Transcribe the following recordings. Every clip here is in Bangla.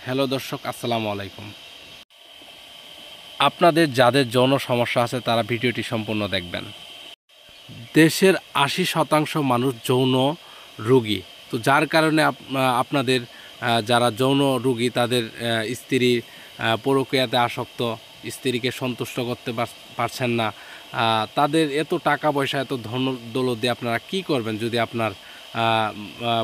হ্যালো দর্শক, আসসালামু আলাইকুম। আপনাদের যাদের যৌন সমস্যা আছে তারা ভিডিওটি সম্পূর্ণ দেখবেন। দেশের ৮০% মানুষ যৌন রোগী। তো যার কারণে আপনাদের যারা যৌন রোগী তাদের স্ত্রী পরকীয়াতে আসক্ত, স্ত্রীকে সন্তুষ্ট করতে পারছেন না। তাদের এত টাকা পয়সা, এত ধন দৌলত দিয়ে আপনারা কী করবেন যদি আপনার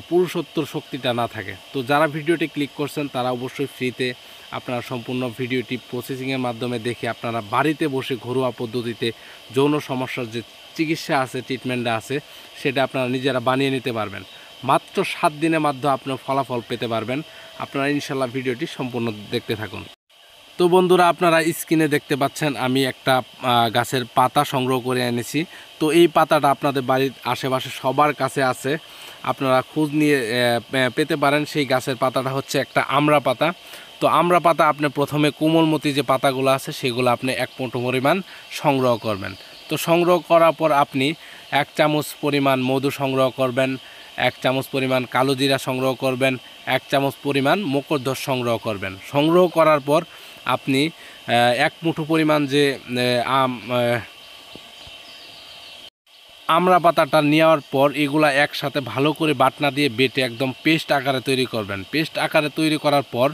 পুরুষত্বর শক্তিটা না থাকে? তো যারা ভিডিওটি ক্লিক করছেন তারা অবশ্যই ফ্রিতে আপনারা সম্পূর্ণ ভিডিওটি প্রসেসিংয়ের মাধ্যমে দেখে আপনারা বাড়িতে বসে ঘরোয়া পদ্ধতিতে যৌন সমস্যার যে চিকিৎসা আছে, ট্রিটমেন্টটা আছে, সেটা আপনারা নিজেরা বানিয়ে নিতে পারবেন। মাত্র 7 দিনের মাধ্যমে আপনার ফলাফল পেতে পারবেন। আপনারা ইনশাল্লাহ ভিডিওটি সম্পূর্ণ দেখতে থাকুন। তো বন্ধুরা, আপনারা স্ক্রিনে দেখতে পাচ্ছেন আমি একটা গাছের পাতা সংগ্রহ করে এনেছি। তো এই পাতাটা আপনাদের বাড়ির আশেপাশে সবার কাছে আছে, আপনারা খোঁজ নিয়ে পেতে পারেন। সেই গাছের পাতাটা হচ্ছে একটা আমড়া পাতা। তো আমড়া পাতা আপনি প্রথমে কোমলমতি যে পাতাগুলো আছে সেগুলো আপনি 1 মুঠো পরিমাণ সংগ্রহ করবেন। তো সংগ্রহ করার পর আপনি 1 চামচ পরিমাণ মধু সংগ্রহ করবেন, 1 চামচ পরিমাণ কালো জিরা সংগ্রহ করবেন, 1 চামচ পরিমাণ মকরধ্বজ সংগ্রহ করবেন। সংগ্রহ করার পর আপনি 1 মুঠো পরিমাণ যে আমড়া পাতাটা নেওয়ার পর এগুলা একসাথে ভালো করে বাটনা দিয়ে বেটে একদম পেস্ট আকারে তৈরি করবেন। পেস্ট আকারে তৈরি করার পর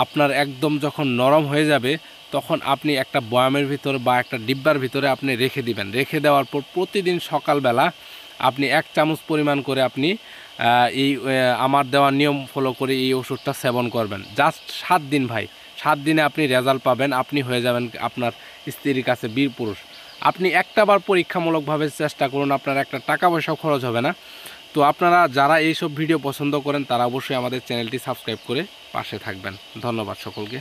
আপনার একদম যখন নরম হয়ে যাবে তখন আপনি একটা বয়ামের ভিতরে বা একটা ডিব্বার ভিতরে আপনি রেখে দিবেন। রেখে দেওয়ার পর প্রতিদিন সকালবেলা আপনি 1 চামচ পরিমাণ করে আপনি এই আমার দেওয়া নিয়ম ফলো করে এই ওষুধটা সেবন করবেন। জাস্ট 7 দিন ভাই, 7 দিনে আপনি রেজাল্ট পাবেন। আপনি হয়ে যাবেন আপনার স্ত্রীর কাছে বীর পুরুষ। আপনি একটাবার পরীক্ষামূলকভাবে চেষ্টা করুন, আপনার একটা টাকা পয়সাও খরচ হবে না। তো আপনারা যারা এইসব ভিডিও পছন্দ করেন তারা অবশ্যই আমাদের চ্যানেলটি সাবস্ক্রাইব করে পাশে থাকবেন। ধন্যবাদ সকলকে।